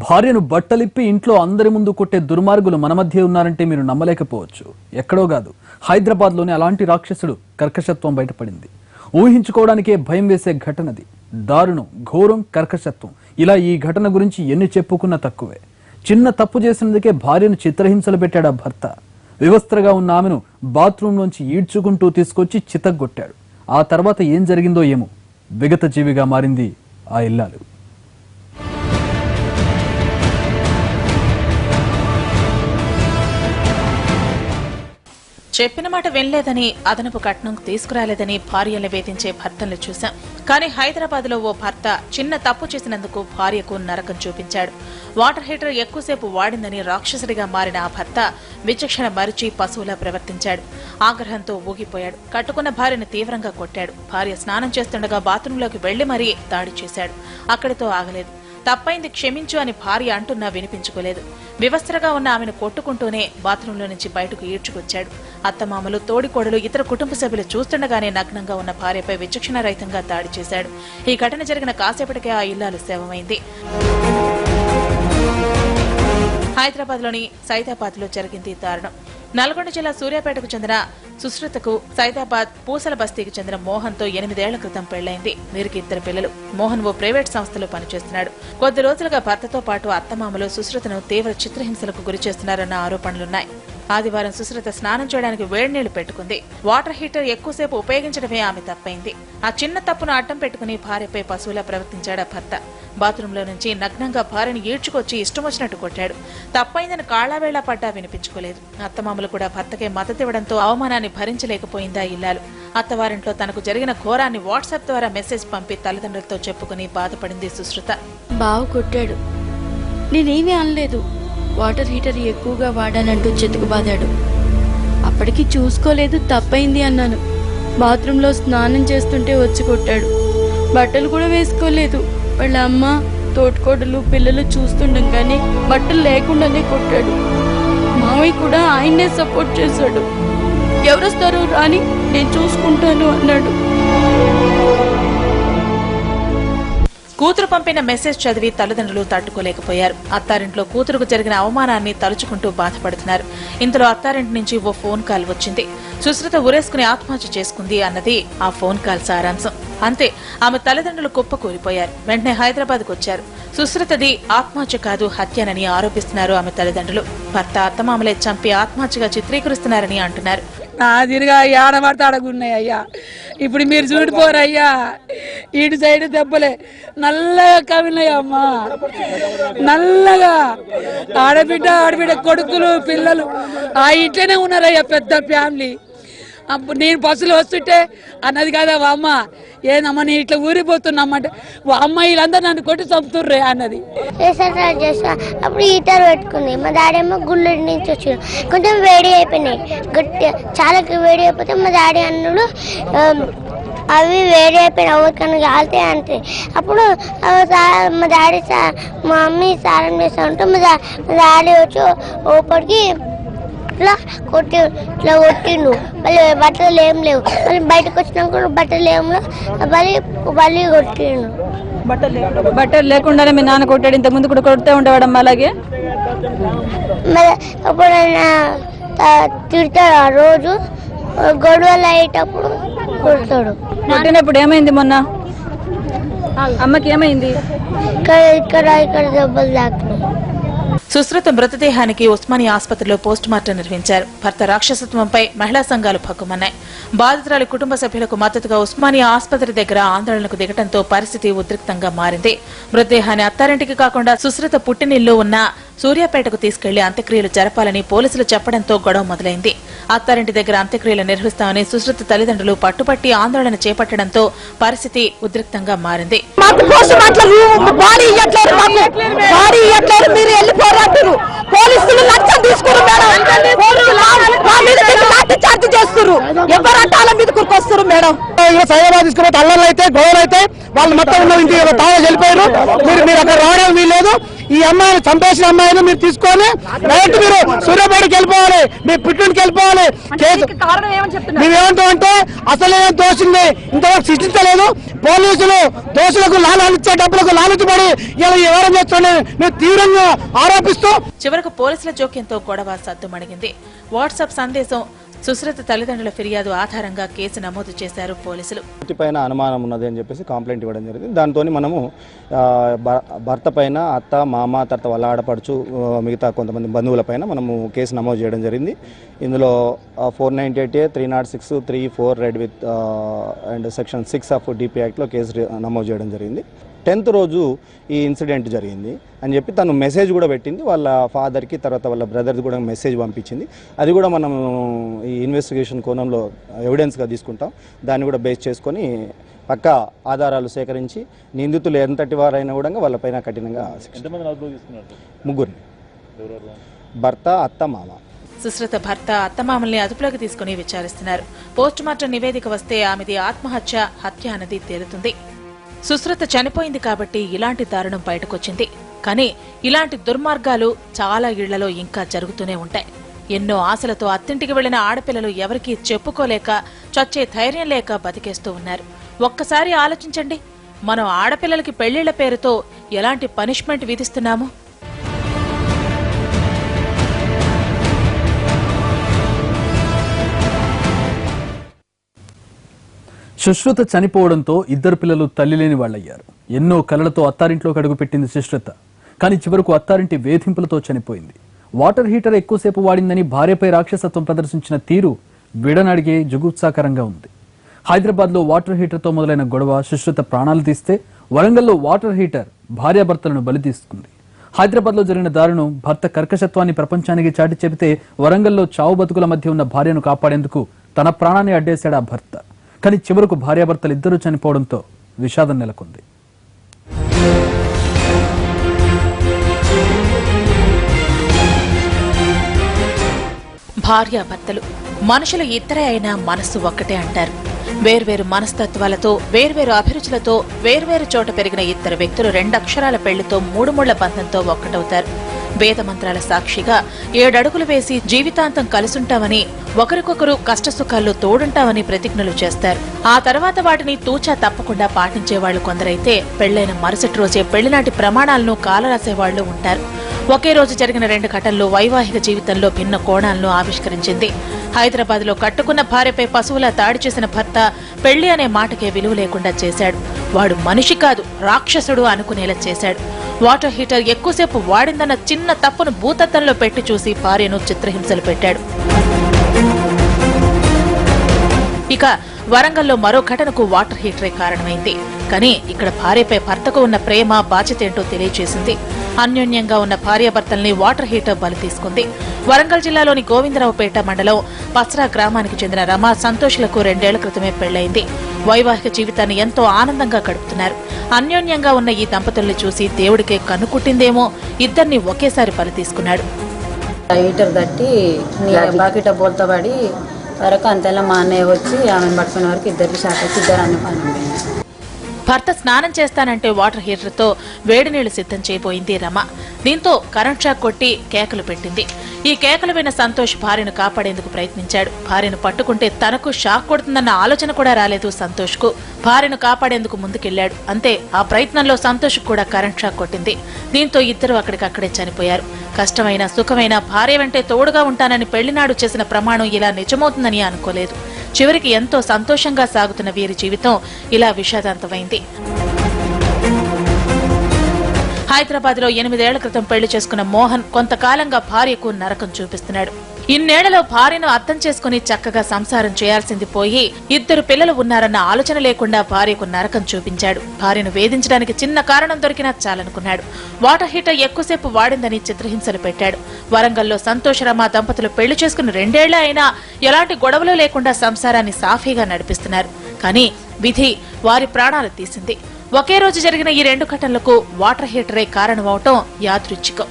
భార్యను బట్టలిప్పి ఇంట్లో అందరి ముందు కొట్టే దుర్మార్గులు మన మధ్య ఉన్నారంటే మీరు నమ్మలేకపోవచ్చు. ఎక్కడో కాదు, హైదరాబాద్లోని అలాంటి రాక్షసుడు కర్కశత్వం బయటపడింది. ఊహించుకోవడానికే భయం వేసే ఘటనది. దారుణం, ఘోరం, కర్కశత్వం. ఇలా ఈ ఘటన గురించి ఎన్ని చెప్పుకున్నా తక్కువే. చిన్న తప్పు చేసినందుకే భార్యను చిత్రహింసలు పెట్టాడు ఆ భర్త. వివస్త్రగా ఉన్న ఆమెను బాత్రూంలోంచి ఈడ్చుకుంటూ తీసుకొచ్చి చితగ్గొట్టాడు. ఆ తర్వాత ఏం జరిగిందో ఏమో, విగత జీవిగా మారింది ఆ ఇల్లాలు. చెప్పిన మాట వినలేదని, అదనపు కట్నం తీసుకురాలేదని భార్యల్ని వేధించే భర్తల్ని చూశాం. కానీ హైదరాబాద్ లో ఓ భర్త చిన్న తప్పు చేసినందుకు భార్యకు నరకం చూపించాడు. వాటర్ హీటర్ ఎక్కువసేపు వాడిందని రాక్షసుడిగా మారిన ఆ భర్త విచక్షణ మరిచి పశువులా ప్రవర్తించాడు. ఆగ్రహంతో ఊగిపోయాడు. కట్టుకున్న భార్యను తీవ్రంగా కొట్టాడు. భార్య స్నానం చేస్తుండగా బాత్రూంలోకి వెళ్లి మరీ దాడి చేశాడు. అక్కడితో ఆగలేదు. తప్పైంది క్షమించు అని భార్య అంటున్నా వినిపించుకోలేదు. వివస్త్రగా ఉన్న ఆమెను కొట్టుకుంటూనే బాత్రూంలో నుంచి బయటకు ఈడ్చుకొచ్చాడు. అత్తమామలు, తోడికోడలు, ఇతర కుటుంబ సభ్యులు చూస్తుండగానే నగ్నంగా ఉన్న భార్యపై విచక్షణ రహితంగా దాడి చేశాడు. ఈ ఘటన జరిగిన కాసేపటికే ఆ ఇల్లాలు శవమైంది. హైదరాబాద్ లోని సైదాబాద్ లో జరిగింది దారుణం. నల్గొండ జిల్లా సూర్యాపేటకు చెందిన సుశ్రుతకు సైదాబాద్ పూసల బస్తీకి చెందిన మోహన్ తో 8 ఏళ్ల క్రితం పెళ్లైంది. వీరికి 2 పిల్లలు. మోహన్ ఓ ప్రైవేట్ సంస్థలో పనిచేస్తున్నాడు. కొద్ది రోజులుగా భర్తతో పాటు అత్తమామలు సుశ్రుతను తీవ్ర చిత్రహింసలకు గురి చేస్తున్నారన్న ఆరోపణలున్నాయి. ఆదివారం సుశ్రుత స్నానం చేయడానికి వేడినీళ్లు పెట్టుకుంది. వాటర్ హీటర్ ఎక్కువసేపు ఉపయోగించడమే ఆమె తప్పైంది. ఆ చిన్న తప్పును అడ్డం పెట్టుకుని భార్యపై పశువులా ప్రవర్తించాడు ఆ భర్త. బాత్రూంలో నుంచి నగ్నంగా భార్యను ఈడ్చుకొచ్చి ఇష్టం వచ్చినట్టు కొట్టాడు. తప్పైందని కాళ్లావేళ్లా పడ్డా వినిపించుకోలేదు. అత్తమామలు కూడా భర్తకే మద్దతివ్వడంతో అవమానాన్ని భరించలేకపోయిందా ఇల్లాలు. అత్తవారింట్లో తనకు జరిగిన ఘోరాన్ని వాట్సాప్ ద్వారా మెసేజ్ పంపి తల్లిదండ్రులతో చెప్పుకుని బాధపడింది సుశ్రుత. బావ కొట్టాడు, నేనేమీ అనలేదు. వాటర్ హీటర్ ఎక్కువగా వాడానంటూ చితకబాదాడు. అప్పటికి చూసుకోలేదు, తప్పైంది అన్నాను. బాత్రూంలో స్నానం చేస్తుంటే వచ్చి కొట్టాడు. బట్టలు కూడా వేసుకోలేదు. వాళ్ళ అమ్మ, తోటికోడలు, పిల్లలు చూస్తుండగానే బట్టలు లేకుండానే కొట్టాడు. మావయ్య కూడా ఆయన్నే సపోర్ట్ చేశాడు. ఎవరొస్తారో రాని, నేను చూసుకుంటాను అన్నాడు. కూతురు పంపిన మెసేజ్ చదివి తల్లిదండ్రులు తట్టుకోలేకపోయారు. అత్తారింట్లో కూతురుకు జరిగిన అవమానాన్ని తలుచుకుంటూ బాధపడుతున్నారు. ఇంతలో అత్తారింటి నుంచి ఓ ఫోన్ కాల్ వచ్చింది. సుశ్రుత ఉరేసుకుని ఆత్మహత్య చేసుకుంది అన్నది ఆ ఫోన్ కాల్ సారాంశం. అంతే, ఆమె తల్లిదండ్రులు కుప్పకూలిపోయారు. వెంటనే హైదరాబాద్కు వచ్చారు. సుశ్రుతది ఆత్మహత్య కాదు, హత్యనని ఆరోపిస్తున్నారు ఆమె తల్లిదండ్రులు. భర్త, అత్తమామలే చంపి ఆత్మహత్యగా చిత్రీకరిస్తున్నారని అంటున్నారు. తిరిగా ఆడబడితే అడగున్నాయి అయ్యా. ఇప్పుడు మీరు చూడిపోరయ్యా, ఇటు సైడ్ దెబ్బలే నల్లగా కవినాయమ్మా, నల్లగా. ఆడబిడ్డ కొడుకులు, పిల్లలు ఆ ఇంట్లోనే ఉన్నారయ్యా, పెద్ద ఫ్యామిలీ. అప్పుడు నేను బస్సులు వస్తుంటే అన్నది కదా అమ్మ, ఏదమ్మా నేను ఇట్లా ఊరిపోతున్నామంటే అమ్మ వీళ్ళందరూ నన్ను కొట్టి చంపుతుర్రే అన్నది. అప్పుడు హీటర్ పెట్టుకుంది. మా డాడీ ఏమో గుళ్ళు నుంచి వచ్చాడు. కొంచెం వేడి అయిపోయినాయి, గట్టి చాలా వేడి అయిపోతే మా డాడీ అన్నాడు అవి వేడి అయిపోయిన ఎవరికన్నా కాలితే అంతే. అప్పుడు మా డాడీ మా మమ్మీ సారం చేస్తా ఉంటే మా డాడీ వచ్చి ఓపడికి ఇట్లా కొట్టిండు. మళ్ళీ బట్టలు ఏం లేవు. మళ్ళీ బయటకు వచ్చినాక బట్టలు ఏం లేవు, మళ్ళీ కొట్టిండు. బట్టలు లేకుండానే మీ నాన్న కొట్టాడు. ఇంత ముందు కూడా కొడుతూ ఉండేవాడమ్మా అలాగే. మరి ఎప్పుడైనా తిడతాడు, ఆ రోజు గొడవలు అయ్యేటప్పుడు కొడతాడు. కొట్టినప్పుడు ఏమైంది మొన్న అమ్మకి? ఏమైంది? ఇక్కడ దెబ్బలు తాకినాయి. సుశ్రుత మృతదేహానికి ఉస్మానియా ఆసుపత్రిలో పోస్టుమార్టం నిర్వహించారు. భర్త రాక్షసత్వంపై మహిళా సంఘాలు భగ్గుమన్నాయి. బాధితురాలి కుటుంబ సభ్యులకు మద్దతుగా ఉస్మానియా ఆసుపత్రి దగ్గర ఆందోళనకు దిగడంతో పరిస్థితి ఉద్రిక్తంగా మారింది. మృతదేహాన్ని అత్తారింటికి కాకుండా సుశ్రుత పుట్టినిల్లు ఉన్న సూర్యాపేటకు తీసుకెళ్లి అంత్యక్రియలు జరపాలని పోలీసులు చెప్పడంతో గొడవ మొదలైంది. అత్తారింటి దగ్గర అంత్యక్రియలు నిర్వహిస్తామని సుశ్రుత తల్లిదండ్రులు పట్టుపట్టి ఆందోళన చేపట్టడంతో పరిస్థితి ఉద్రిక్తంగా మారింది. వాళ్ళు మొత్తం వెళ్ళిపోయారు. మీరు అక్కడ రావడం వీల్లేదు. ఈ అమ్మాయిని చంపేసిన అమ్మాయిని మీరు తీసుకొని డైరెక్ట్ మీరు సూర్యాపేటకి వెళ్ళిపోవాలి, మీ పిట్టికి వెళ్ళిపోవాలి. మేమేమంటామంటే అసలు ఏం దోషింది ఇంతవరకు శిక్షించలేదు. పోలీసులు దోషులకు లాలనిచ్చే డబ్బులకు లాలచిపడి ఇలా వ్యవహారం చేస్తున్నారని మేము తీవ్రంగా ఆరోపిస్తూ చివరకు పోలీసుల జోక్యంతో గొడవ సద్దుమణిగింది. వాట్సాప్ సందేశం సుశ్రుత తల్లిదండ్రుల ఫిర్యాదు ఆధారంగా కేసు నమోదు చేశారు పోలీసులు. పైన అనుమానం ఉన్నది అని చెప్పేసి కంప్లైంట్ ఇవ్వడం జరిగింది. దాంతో మనము భర్త పైన అత్త, మామ, తర్వాత వాళ్ళ ఆడపడుచు, మిగతా కొంతమంది బంధువుల పైన మనము కేసు నమోదు చేయడం జరిగింది. ఇందులో 498A, 306, 3-4 red with and section 6 of DP యాక్ట్లో కేసు నమోదు చేయడం జరిగింది. 10th రోజు ఈ ఇన్సిడెంట్ జరిగింది అని చెప్పి తను మెసేజ్ కూడా పెట్టింది. వాళ్ళ ఫాదర్కి, తర్వాత వాళ్ళ బ్రదర్కి కూడా మెసేజ్ పంపించింది. అది కూడా మనం ఈ ఇన్వెస్టిగేషన్ కోణంలో ఎవిడెన్స్గా తీసుకుంటాం. దాన్ని కూడా బేస్ చేసుకొని పక్కా ఆధారాలు సేకరించి నిందితులు ఎంతటి వారైనా కూడా వాళ్ళపైన కఠినంగా ముగ్గురిని, భర్త, అత్త, మామ. సుశ్రుత భర్త, అత్తమామల్ని అదుపులోకి తీసుకుని విచారిస్తున్నారు. పోస్టుమార్టం నివేదిక వస్తే ఆమెది ఆత్మహత్య, హత్య అన్నది తేలుతుంది. సుశ్రుత చనిపోయింది కాబట్టి ఇలాంటి దారుణం బయటకొచ్చింది. కానీ ఇలాంటి దుర్మార్గాలు చాలా ఇళ్లలో ఇంకా జరుగుతూనే ఉంటాయి. ఎన్నో ఆశలతో అత్తింటికి వెళ్లిన ఆడపిల్లలు ఎవరికీ చెప్పుకోలేక, చచ్చే ధైర్యం లేక బతికేస్తూ ఉన్నారు. ఒక్కసారి ఆలోచించండి, మనం ఆడపిల్లలకి పెళ్లిళ్ల పేరుతో ఎలాంటి పనిష్మెంట్ విధిస్తున్నాము. సుశ్రుత చనిపోవడంతో ఇద్దరు పిల్లలు తల్లి లేని వాళ్ళయ్యారు. ఎన్నో కలలతో అత్తారింట్లోకి అడుగుపెట్టింది సుశ్రుత. కానీ చివరకు అత్తారింటి వేధింపులతో చనిపోయింది. వాటర్ హీటర్ ఎక్కువసేపు వాడిందని భార్యపై రాక్షసత్వం ప్రదర్శించిన తీరు విడనడిగే జుగుప్సాకరంగా ఉంది. హైదరాబాద్లో వాటర్ హీటర్తో మొదలైన గొడవ సుశ్రుత ప్రాణాలు తీస్తే, వరంగల్లో వాటర్ హీటర్ భార్యాభర్తలను బలి తీసుకుంది. హైదరాబాద్లో జరిగిన దారుణం భర్త కర్కశత్వాన్ని ప్రపంచానికి చాటి చెబితే, వరంగల్లో చావు బతుకుల మధ్య ఉన్న భార్యను కాపాడేందుకు తన ప్రాణాన్ని అడ్డేశాడు ఆ భర్త. కానీ చివరకు భార్యాభర్తలు ఇద్దరూ చనిపోవడంతో విషాదం నెలకొంది. భార్యాభర్తలు మనుషులు ఇద్దరే అయినా మనస్సు ఒక్కటే అంటారు. వేర్వేరు మనస్తత్వాలతో, వేర్వేరు అభిరుచులతో, వేర్వేరు చోట పెరిగిన ఇద్దరు వ్యక్తులు 2 అక్షరాల పెళ్లితో 3 ముళ్ల బంధంతో ఒక్కటవుతారు. వేదమంత్రాల సాక్షిగా 7 అడుగులు వేసి జీవితాంతం కలుసుంటామని, ఒకరికొకరు కష్టసుఖాల్లో తోడుంటామని ప్రతిజ్ఞలు చేస్తారు. ఆ తర్వాత వాటిని తూచా తప్పకుండా పాటించేవాళ్లు కొందరైతే, పెళ్లైన మరుసటి రోజే పెళ్లినాటి ప్రమాణాలను కాలరాసేవాళ్లు ఉంటారు. ఒకే రోజు జరిగిన 2 ఘటనలు వైవాహిక జీవితంలో భిన్న కోణాలను ఆవిష్కరించింది. హైదరాబాద్ లో కట్టుకున్న భార్యపై పశువులా దాడి చేసిన భర్త పెళ్లి అనే మాటకే విలువ లేకుండా చేశాడు. వాడు మనిషి కాదు, రాక్షసుడు అనుకునేలా చేశాడు. వాటర్ హీటర్ ఎక్కువసేపు వాడిందన్న చిన్న తప్పును భూతత్తంలో పెట్టి చూసి భార్యను చిత్రహింసలు పెట్టాడు. ఇక వరంగల్లో మరో ఘటనకు వాటర్ హీటరే కారణమైంది. కానీ ఇక్కడ భార్యపై భర్తకు ఉన్న ప్రేమ, బాధ్యత ఏంటో తెలియజేసింది. అన్యోన్యంగా ఉన్న భార్యాభర్తల్ని వాటర్ హీటర్ బలి తీసుకుంది. వరంగల్ జిల్లాలోని గోవిందరావుపేట మండలం పస్రా గ్రామానికి చెందిన రమా, సంతోష్లకు 2 ఏళ్ల క్రితమే పెళ్లైంది. వైవాహిక జీవితాన్ని ఎంతో ఆనందంగా గడుపుతున్నారు. అన్యోన్యంగా ఉన్న ఈ దంపతుల్ని చూసి దేవుడికే కన్నుకుట్టిందేమో, ఇద్దరిని ఒకేసారి బలి తీసుకున్నాడు. హీటర్ తట్టి బాకిట బోల్తో పడి వరకు అంతేలా మా అన్నయ్య వచ్చి ఆమెను పట్టుకునే వరకు ఇద్దరికి షాక్ వచ్చి ఇద్దరు అన్న పని. భర్త స్నానం చేస్తానంటే వాటర్ హీటర్తో వేడి నీళ్లు సిద్ధం చేయబోయింది రమ. దీంతో కరెంట్ షాక్ కొట్టి కేకలు పెట్టింది. ఈ కేకలు విన్న సంతోష్ భార్యను కాపాడేందుకు ప్రయత్నించాడు. భార్యను పట్టుకుంటే తనకు షాక్ కొడుతుందన్న ఆలోచన కూడా రాలేదు సంతోష్ కు. భార్యను కాపాడేందుకు ముందుకెళ్లాడు. అంతే, ఆ ప్రయత్నంలో సంతోష్ కూడా కరెంట్ షాక్ కొట్టింది. దీంతో ఇద్దరు అక్కడికక్కడే చనిపోయారు. కష్టమైన సుఖమైన భార్య వెంటే తోడుగా ఉంటానని పెళ్లినాడు చేసిన ప్రమాణం ఇలా నిజమవుతుందని అనుకోలేదు. చివరికి ఎంతో సంతోషంగా సాగుతున్న వీరి జీవితం ఇలా విషాదాంతమైంది. హైదరాబాద్ లో 8 ఏళ్ల క్రితం పెళ్లి చేసుకున్న మోహన్ కొంతకాలంగా భార్యకు నరకం చూపిస్తున్నాడు. ఇన్నేళ్లలో భార్యను అర్థం చేసుకుని చక్కగా సంసారం చేయాల్సింది పోయి, 2 పిల్లలు ఉన్నారన్న ఆలోచన లేకుండా భార్యకు నరకం చూపించాడు. భార్యను వేధించడానికి చిన్న కారణం దొరికినా చాలనుకున్నాడు. వాటర్ హీటర్ ఎక్కువసేపు వాడిందని చిత్రహింసలు పెట్టాడు. వరంగల్లో సంతోష్, రమ దంపతులు పెళ్లి చేసుకుని 2 ఏళ్లే అయినా ఎలాంటి గొడవలు లేకుండా సంసారాన్ని సాఫీగా నడిపిస్తున్నారు. కానీ విధి వారి ప్రాణాలు తీసింది. ఒకే రోజు జరిగిన ఈ 2 ఘటనలకు వాటర్ హీటరే కారణమవటం యాదృచ్ఛికం.